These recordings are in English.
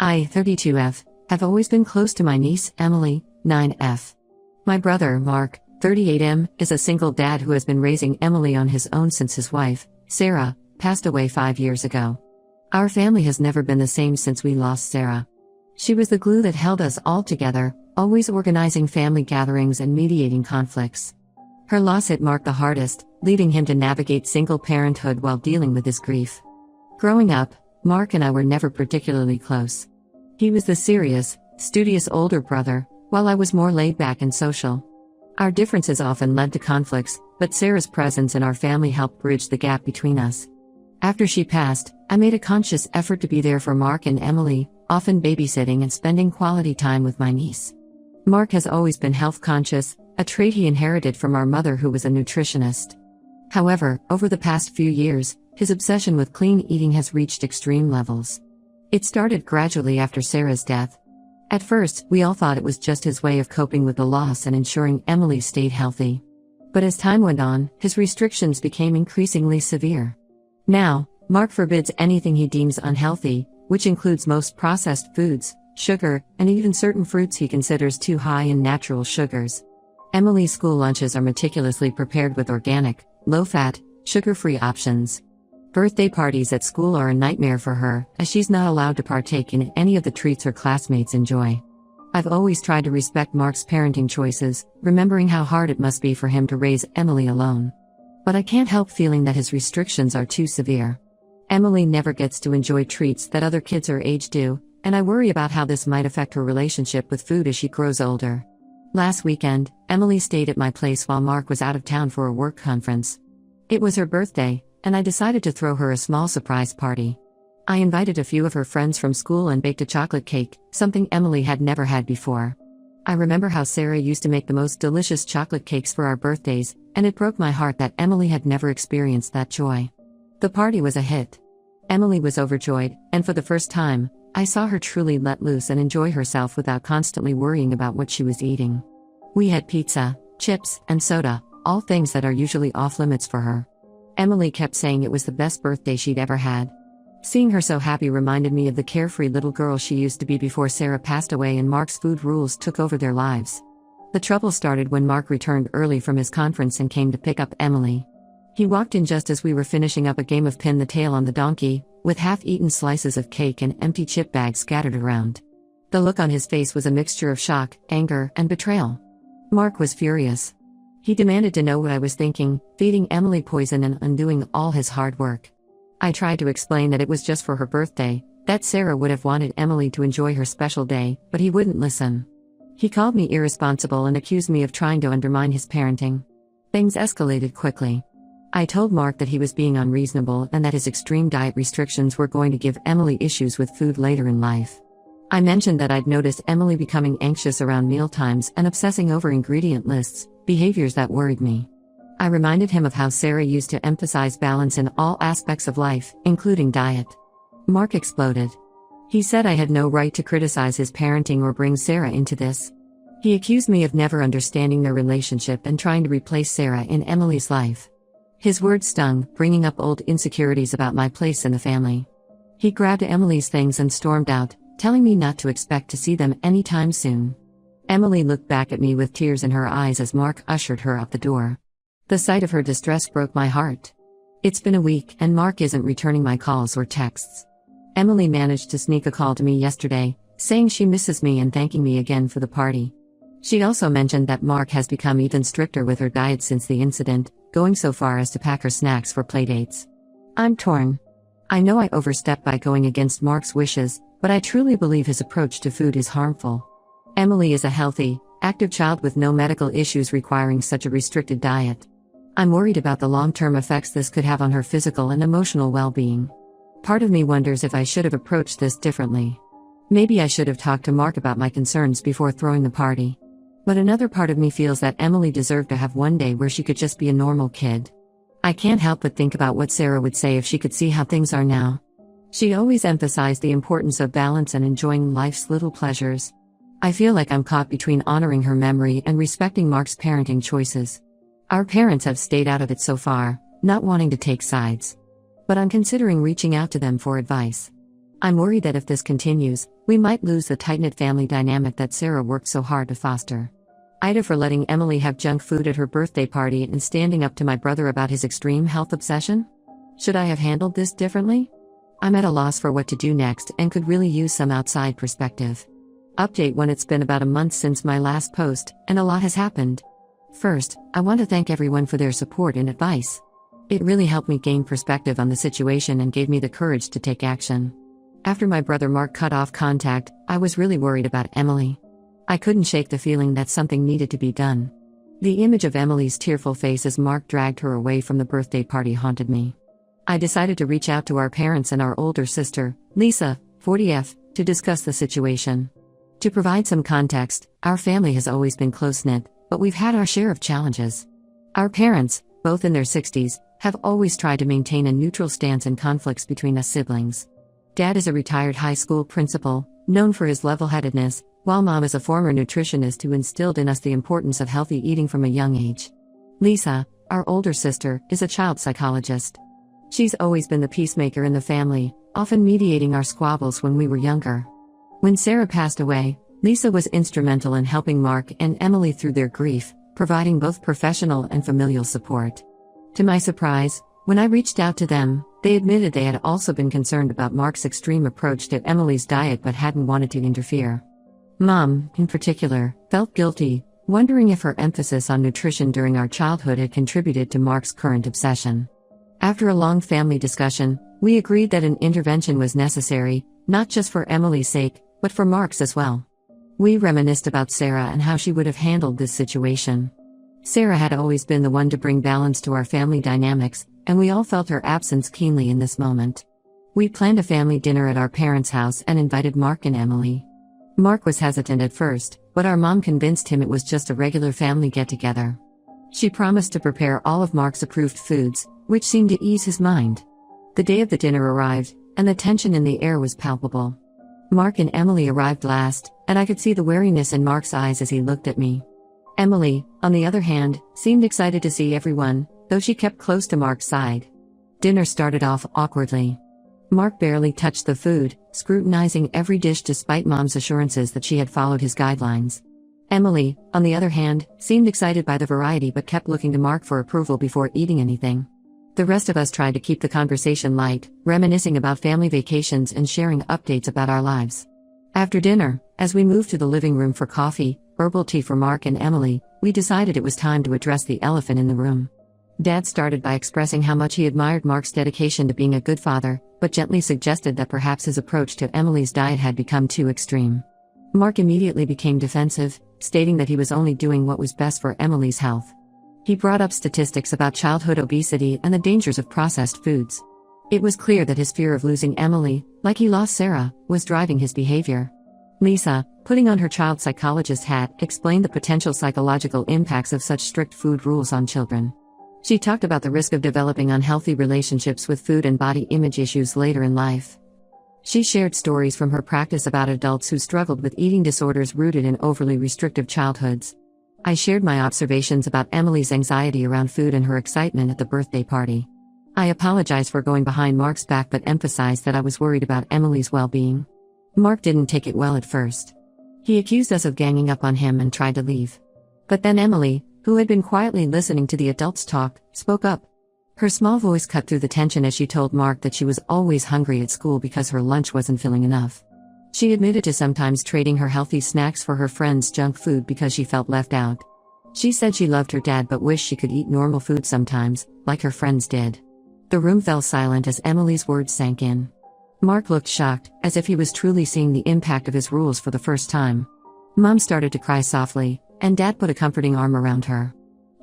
I, 32F, have always been close to my niece, Emily, 9F. My brother, Mark, 38M, is a single dad who has been raising Emily on his own since his wife, Sarah, passed away 5 years ago. Our family has never been the same since we lost Sarah. She was the glue that held us all together, always organizing family gatherings and mediating conflicts. Her loss hit Mark the hardest, leading him to navigate single parenthood while dealing with his grief. Growing up, Mark and I were never particularly close. He was the serious, studious older brother, while I was more laid back and social. Our differences often led to conflicts, but Sarah's presence in our family helped bridge the gap between us. After she passed, I made a conscious effort to be there for Mark and Emily, often babysitting and spending quality time with my niece. Mark has always been health conscious, a trait he inherited from our mother who was a nutritionist. However, over the past few years, his obsession with clean eating has reached extreme levels. It started gradually after Sarah's death. At first, we all thought it was just his way of coping with the loss and ensuring Emily stayed healthy. But as time went on, his restrictions became increasingly severe. Now, Mark forbids anything he deems unhealthy, which includes most processed foods, sugar, and even certain fruits he considers too high in natural sugars. Emily's school lunches are meticulously prepared with organic, low-fat, sugar-free options. Birthday parties at school are a nightmare for her, as she's not allowed to partake in any of the treats her classmates enjoy. I've always tried to respect Mark's parenting choices, remembering how hard it must be for him to raise Emily alone. But I can't help feeling that his restrictions are too severe. Emily never gets to enjoy treats that other kids her age do, and I worry about how this might affect her relationship with food as she grows older. Last weekend, Emily stayed at my place while Mark was out of town for a work conference. It was her birthday, and I decided to throw her a small surprise party. I invited a few of her friends from school and baked a chocolate cake, something Emily had never had before. I remember how Sarah used to make the most delicious chocolate cakes for our birthdays, and it broke my heart that Emily had never experienced that joy. The party was a hit. Emily was overjoyed, and for the first time, I saw her truly let loose and enjoy herself without constantly worrying about what she was eating. We had pizza, chips, and soda, all things that are usually off-limits for her. Emily kept saying it was the best birthday she'd ever had. Seeing her so happy reminded me of the carefree little girl she used to be before Sarah passed away and Mark's food rules took over their lives. The trouble started when Mark returned early from his conference and came to pick up Emily. He walked in just as we were finishing up a game of pin the tail on the donkey, with half-eaten slices of cake and empty chip bags scattered around. The look on his face was a mixture of shock, anger, and betrayal. Mark was furious. He demanded to know what I was thinking, feeding Emily poison and undoing all his hard work. I tried to explain that it was just for her birthday, that Sarah would have wanted Emily to enjoy her special day, but he wouldn't listen. He called me irresponsible and accused me of trying to undermine his parenting. Things escalated quickly. I told Mark that he was being unreasonable and that his extreme diet restrictions were going to give Emily issues with food later in life. I mentioned that I'd noticed Emily becoming anxious around mealtimes and obsessing over ingredient lists, behaviors that worried me. I reminded him of how Sarah used to emphasize balance in all aspects of life, including diet. Mark exploded. He said I had no right to criticize his parenting or bring Sarah into this. He accused me of never understanding their relationship and trying to replace Sarah in Emily's life. His words stung, bringing up old insecurities about my place in the family. He grabbed Emily's things and stormed out, telling me not to expect to see them anytime soon. Emily looked back at me with tears in her eyes as Mark ushered her out the door. The sight of her distress broke my heart. It's been a week, and Mark isn't returning my calls or texts. Emily managed to sneak a call to me yesterday, saying she misses me and thanking me again for the party. She also mentioned that Mark has become even stricter with her diet since the incident, going so far as to pack her snacks for playdates. I'm torn. I know I overstepped by going against Mark's wishes, but I truly believe his approach to food is harmful. Emily is a healthy, active child with no medical issues requiring such a restricted diet. I'm worried about the long-term effects this could have on her physical and emotional well-being. Part of me wonders if I should have approached this differently. Maybe I should have talked to Mark about my concerns before throwing the party. But another part of me feels that Emily deserved to have one day where she could just be a normal kid. I can't help but think about what Sarah would say if she could see how things are now. She always emphasized the importance of balance and enjoying life's little pleasures. I feel like I'm caught between honoring her memory and respecting Mark's parenting choices. Our parents have stayed out of it so far, not wanting to take sides. But I'm considering reaching out to them for advice. I'm worried that if this continues, we might lose the tight-knit family dynamic that Sarah worked so hard to foster. Ida for letting Emily have junk food at her birthday party and standing up to my brother about his extreme health obsession? Should I have handled this differently? I'm at a loss for what to do next and could really use some outside perspective. Update when it's been about a month since my last post, and a lot has happened. First, I want to thank everyone for their support and advice. It really helped me gain perspective on the situation and gave me the courage to take action. After my brother Mark cut off contact, I was really worried about Emily. I couldn't shake the feeling that something needed to be done. The image of Emily's tearful face as Mark dragged her away from the birthday party haunted me. I decided to reach out to our parents and our older sister, Lisa, 40F, to discuss the situation. To provide some context, our family has always been close-knit, but we've had our share of challenges. Our parents, both in their 60s, have always tried to maintain a neutral stance in conflicts between us siblings. Dad is a retired high school principal, known for his level-headedness, while Mom is a former nutritionist who instilled in us the importance of healthy eating from a young age. Lisa, our older sister, is a child psychologist. She's always been the peacemaker in the family, often mediating our squabbles when we were younger. When Sarah passed away, Lisa was instrumental in helping Mark and Emily through their grief, providing both professional and familial support. To my surprise, when I reached out to them, they admitted they had also been concerned about Mark's extreme approach to Emily's diet but hadn't wanted to interfere. Mom, in particular, felt guilty, wondering if her emphasis on nutrition during our childhood had contributed to Mark's current obsession. After a long family discussion, we agreed that an intervention was necessary, not just for Emily's sake, but for Mark's as well. We reminisced about Sarah and how she would have handled this situation. Sarah had always been the one to bring balance to our family dynamics, and we all felt her absence keenly in this moment. We planned a family dinner at our parents' house and invited Mark and Emily. Mark was hesitant at first, but our mom convinced him it was just a regular family get-together. She promised to prepare all of Mark's approved foods, which seemed to ease his mind. The day of the dinner arrived, and the tension in the air was palpable. Mark and Emily arrived last, and I could see the wariness in Mark's eyes as he looked at me. Emily, on the other hand, seemed excited to see everyone, though she kept close to Mark's side. Dinner started off awkwardly. Mark barely touched the food, scrutinizing every dish despite Mom's assurances that she had followed his guidelines. Emily, on the other hand, seemed excited by the variety but kept looking to Mark for approval before eating anything. The rest of us tried to keep the conversation light, reminiscing about family vacations and sharing updates about our lives. After dinner, as we moved to the living room for coffee, herbal tea for Mark and Emily, we decided it was time to address the elephant in the room. Dad started by expressing how much he admired Mark's dedication to being a good father, but gently suggested that perhaps his approach to Emily's diet had become too extreme. Mark immediately became defensive, stating that he was only doing what was best for Emily's health. He brought up statistics about childhood obesity and the dangers of processed foods. It was clear that his fear of losing Emily, like he lost Sarah, was driving his behavior. Lisa, putting on her child psychologist hat, explained the potential psychological impacts of such strict food rules on children. She talked about the risk of developing unhealthy relationships with food and body image issues later in life. She shared stories from her practice about adults who struggled with eating disorders rooted in overly restrictive childhoods. I shared my observations about Emily's anxiety around food and her excitement at the birthday party. I apologized for going behind Mark's back but emphasized that I was worried about Emily's well-being. Mark didn't take it well at first. He accused us of ganging up on him and tried to leave. But then Emily, who had been quietly listening to the adults talk, spoke up. Her small voice cut through the tension as she told Mark that she was always hungry at school because her lunch wasn't filling enough. She admitted to sometimes trading her healthy snacks for her friends' junk food because she felt left out. She said she loved her dad but wished she could eat normal food sometimes, like her friends did. The room fell silent as Emily's words sank in. Mark looked shocked, as if he was truly seeing the impact of his rules for the first time. Mom started to cry softly, and Dad put a comforting arm around her.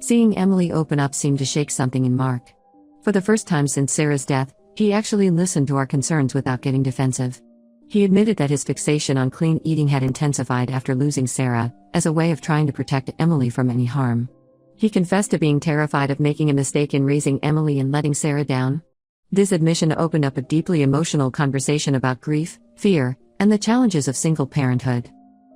Seeing Emily open up seemed to shake something in Mark. For the first time since Sarah's death, he actually listened to our concerns without getting defensive. He admitted that his fixation on clean eating had intensified after losing Sarah, as a way of trying to protect Emily from any harm. He confessed to being terrified of making a mistake in raising Emily and letting Sarah down. This admission opened up a deeply emotional conversation about grief, fear, and the challenges of single parenthood.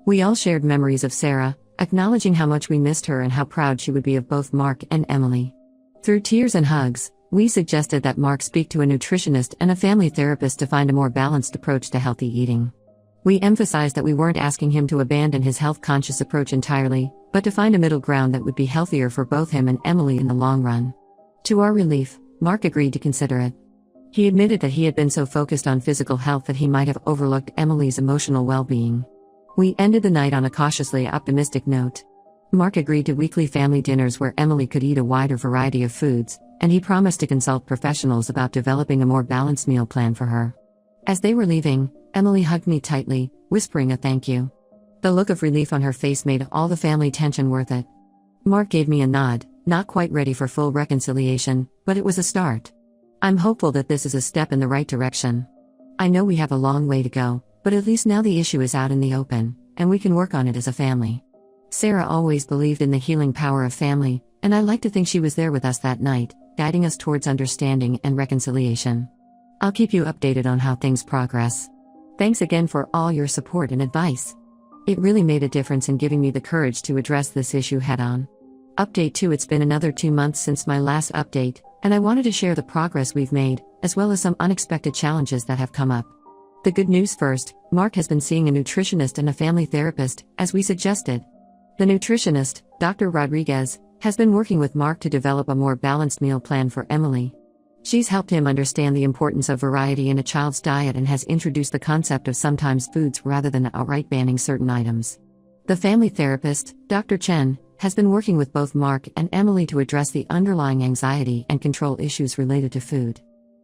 We all shared memories of Sarah, acknowledging how much we missed her and how proud she would be of both Mark and Emily. Through tears and hugs, We suggested that Mark speak to a nutritionist and a family therapist to find a more balanced approach to healthy eating. We emphasized that we weren't asking him to abandon his health-conscious approach entirely, but to find a middle ground that would be healthier for both him and Emily in the long run. To our relief, Mark agreed to consider it. He admitted that he had been so focused on physical health that he might have overlooked Emily's emotional well-being. We ended the night on a cautiously optimistic note. Mark agreed to weekly family dinners where Emily could eat a wider variety of foods, and he promised to consult professionals about developing a more balanced meal plan for her. As they were leaving, Emily hugged me tightly, whispering a thank you. The look of relief on her face made all the family tension worth it. Mark gave me a nod, not quite ready for full reconciliation, but it was a start. I'm hopeful that this is a step in the right direction. I know we have a long way to go, but at least now the issue is out in the open, and we can work on it as a family. Sarah always believed in the healing power of family, and I like to think she was there with us that night, guiding us towards understanding and reconciliation. I'll keep you updated on how things progress. Thanks again for all your support and advice. It really made a difference in giving me the courage to address this issue head-on. Update 2. It's been another 2 months since my last update, and I wanted to share the progress we've made, as well as some unexpected challenges that have come up. The good news first, Mark has been seeing a nutritionist and a family therapist, as we suggested. The nutritionist, Dr. Rodriguez, has been working with Mark to develop a more balanced meal plan for Emily. She's helped him understand the importance of variety in a child's diet and has introduced the concept of sometimes foods rather than outright banning certain items. The family therapist, Dr. Chen, has been working with both Mark and Emily to address the underlying anxiety and control issues related to food.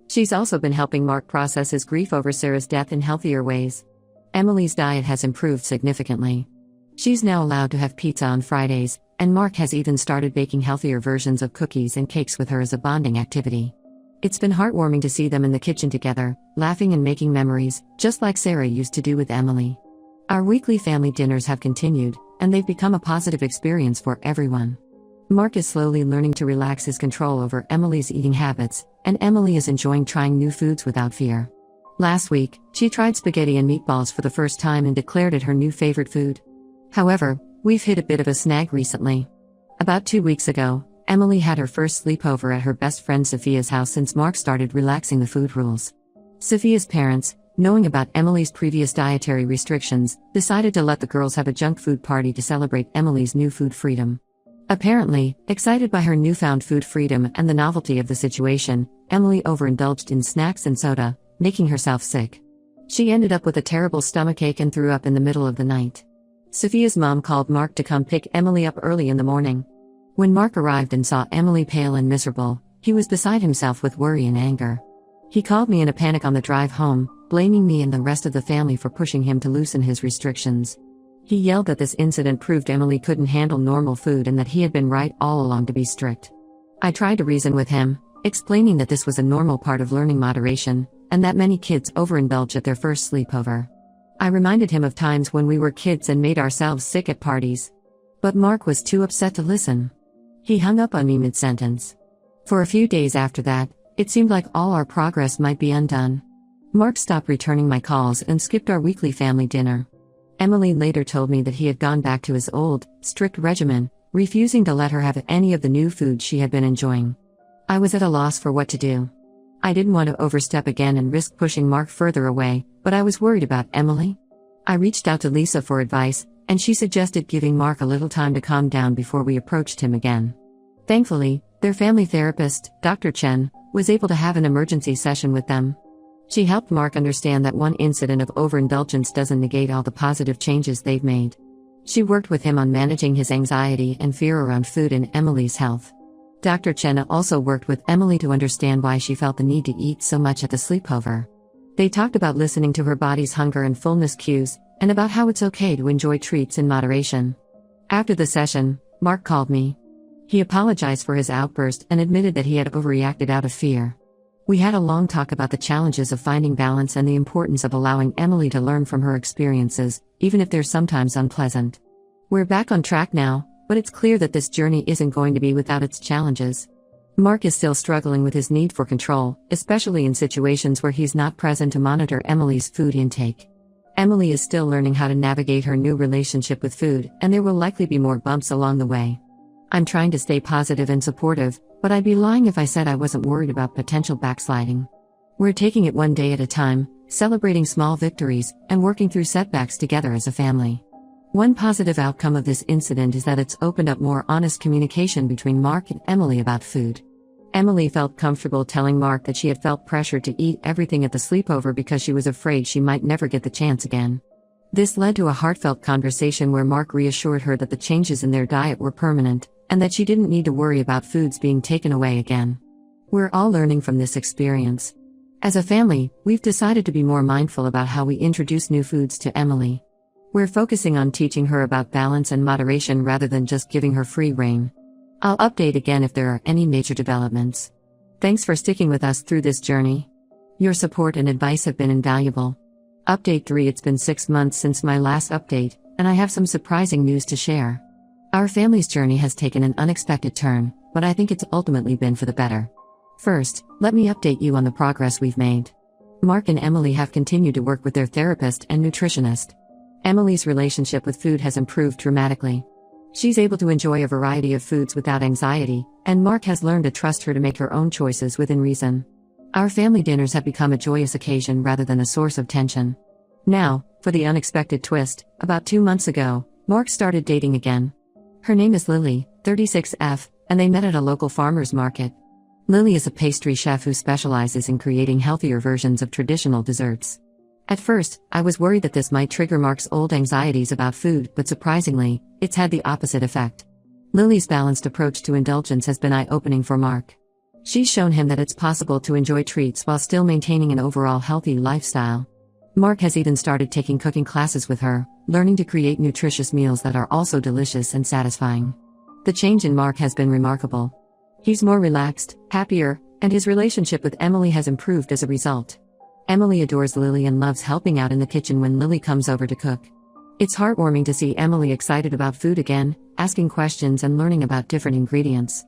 She's also been helping Mark process his grief over Sarah's death in healthier ways. Emily's diet has improved significantly. She's now allowed to have pizza on Fridays, and Mark has even started baking healthier versions of cookies and cakes with her as a bonding activity. It's been heartwarming to see them in the kitchen together, laughing and making memories, just like Sarah used to do with Emily. Our weekly family dinners have continued, and they've become a positive experience for everyone. Mark is slowly learning to relax his control over Emily's eating habits, and Emily is enjoying trying new foods without fear. Last week, she tried spaghetti and meatballs for the first time and declared it her new favorite food. However, we've hit a bit of a snag recently. About 2 weeks ago, Emily had her first sleepover at her best friend Sophia's house since Mark started relaxing the food rules. Sophia's parents, knowing about Emily's previous dietary restrictions, decided to let the girls have a junk food party to celebrate Emily's new food freedom. Apparently, excited by her newfound food freedom and the novelty of the situation, Emily overindulged in snacks and soda, making herself sick. She ended up with a terrible stomachache and threw up in the middle of the night. Sophia's mom called Mark to come pick Emily up early in the morning. When Mark arrived and saw Emily pale and miserable, he was beside himself with worry and anger. He called me in a panic on the drive home, blaming me and the rest of the family for pushing him to loosen his restrictions. He yelled that this incident proved Emily couldn't handle normal food and that he had been right all along to be strict. I tried to reason with him, explaining that this was a normal part of learning moderation, and that many kids overindulge at their first sleepover. I reminded him of times when we were kids and made ourselves sick at parties. But Mark was too upset to listen. He hung up on me mid-sentence. For a few days after that, it seemed like all our progress might be undone. Mark stopped returning my calls and skipped our weekly family dinner. Emily later told me that he had gone back to his old, strict regimen, refusing to let her have any of the new foods she had been enjoying. I was at a loss for what to do. I didn't want to overstep again and risk pushing Mark further away, but I was worried about Emily. I reached out to Lisa for advice, and she suggested giving Mark a little time to calm down before we approached him again. Thankfully, their family therapist, Dr. Chen, was able to have an emergency session with them. She helped Mark understand that one incident of overindulgence doesn't negate all the positive changes they've made. She worked with him on managing his anxiety and fear around food and Emily's health. Dr. Chen also worked with Emily to understand why she felt the need to eat so much at the sleepover. They talked about listening to her body's hunger and fullness cues, and about how it's okay to enjoy treats in moderation. After the session, Mark called me. He apologized for his outburst and admitted that he had overreacted out of fear. We had a long talk about the challenges of finding balance and the importance of allowing Emily to learn from her experiences, even if they're sometimes unpleasant. We're back on track now, but it's clear that this journey isn't going to be without its challenges. Mark is still struggling with his need for control, especially in situations where he's not present to monitor Emily's food intake. Emily is still learning how to navigate her new relationship with food, and there will likely be more bumps along the way. I'm trying to stay positive and supportive, but I'd be lying if I said I wasn't worried about potential backsliding. We're taking it one day at a time, celebrating small victories, and working through setbacks together as a family. One positive outcome of this incident is that it's opened up more honest communication between Mark and Emily about food. Emily felt comfortable telling Mark that she had felt pressured to eat everything at the sleepover because she was afraid she might never get the chance again. This led to a heartfelt conversation where Mark reassured her that the changes in their diet were permanent, and that she didn't need to worry about foods being taken away again. We're all learning from this experience. As a family, we've decided to be more mindful about how we introduce new foods to Emily. We're focusing on teaching her about balance and moderation rather than just giving her free rein. I'll update again if there are any major developments. Thanks for sticking with us through this journey. Your support and advice have been invaluable. Update 3: It's been 6 months since my last update, and I have some surprising news to share. Our family's journey has taken an unexpected turn, but I think it's ultimately been for the better. First, let me update you on the progress we've made. Mark and Emily have continued to work with their therapist and nutritionist. Emily's relationship with food has improved dramatically. She's able to enjoy a variety of foods without anxiety, and Mark has learned to trust her to make her own choices within reason. Our family dinners have become a joyous occasion rather than a source of tension. Now, for the unexpected twist, about 2 months ago, Mark started dating again. Her name is Lily, 36F, and they met at a local farmer's market. Lily is a pastry chef who specializes in creating healthier versions of traditional desserts. At first, I was worried that this might trigger Mark's old anxieties about food, but surprisingly, it's had the opposite effect. Lily's balanced approach to indulgence has been eye-opening for Mark. She's shown him that it's possible to enjoy treats while still maintaining an overall healthy lifestyle. Mark has even started taking cooking classes with her, learning to create nutritious meals that are also delicious and satisfying. The change in Mark has been remarkable. He's more relaxed, happier, and his relationship with Emily has improved as a result. Emily adores Lily and loves helping out in the kitchen when Lily comes over to cook. It's heartwarming to see Emily excited about food again, asking questions and learning about different ingredients.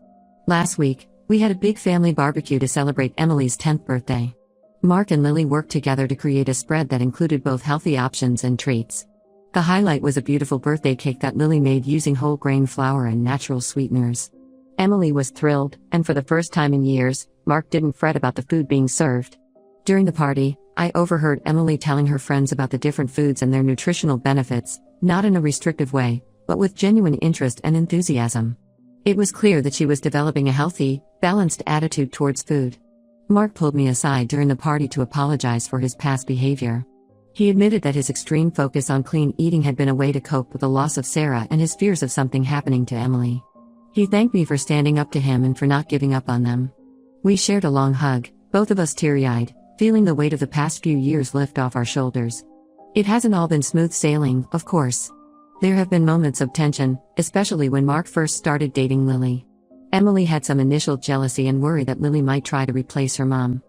Last week, we had a big family barbecue to celebrate Emily's 10th birthday. Mark and Lily worked together to create a spread that included both healthy options and treats. The highlight was a beautiful birthday cake that Lily made using whole grain flour and natural sweeteners. Emily was thrilled, and for the first time in years, Mark didn't fret about the food being served. During the party, I overheard Emily telling her friends about the different foods and their nutritional benefits, not in a restrictive way, but with genuine interest and enthusiasm. It was clear that she was developing a healthy, balanced attitude towards food. Mark pulled me aside during the party to apologize for his past behavior. He admitted that his extreme focus on clean eating had been a way to cope with the loss of Sarah and his fears of something happening to Emily. He thanked me for standing up to him and for not giving up on them. We shared a long hug, both of us teary-eyed, feeling the weight of the past few years lift off our shoulders. It hasn't all been smooth sailing, of course. There have been moments of tension, especially when Mark first started dating Lily. Emily had some initial jealousy and worry that Lily might try to replace her mom.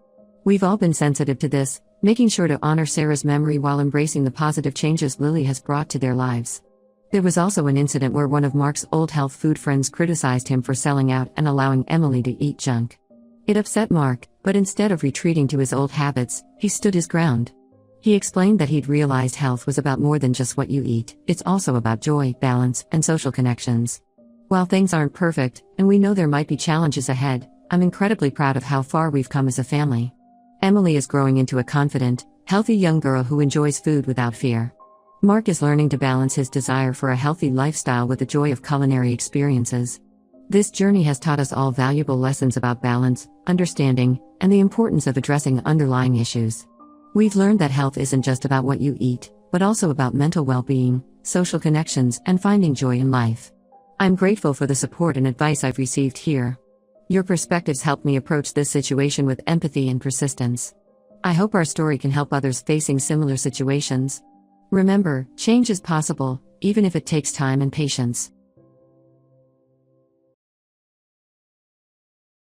We've all been sensitive to this, making sure to honor Sarah's memory while embracing the positive changes Lily has brought to their lives. There was also an incident where one of Mark's old health food friends criticized him for selling out and allowing Emily to eat junk. It upset Mark, but instead of retreating to his old habits, he stood his ground. He explained that he'd realized health was about more than just what you eat, it's also about joy, balance, and social connections. While things aren't perfect, and we know there might be challenges ahead, I'm incredibly proud of how far we've come as a family. Emily is growing into a confident, healthy young girl who enjoys food without fear. Mark is learning to balance his desire for a healthy lifestyle with the joy of culinary experiences. This journey has taught us all valuable lessons about balance, understanding, and the importance of addressing underlying issues. We've learned that health isn't just about what you eat, but also about mental well-being, social connections, and finding joy in life. I'm grateful for the support and advice I've received here. Your perspectives helped me approach this situation with empathy and persistence. I hope our story can help others facing similar situations. Remember, change is possible, even if it takes time and patience.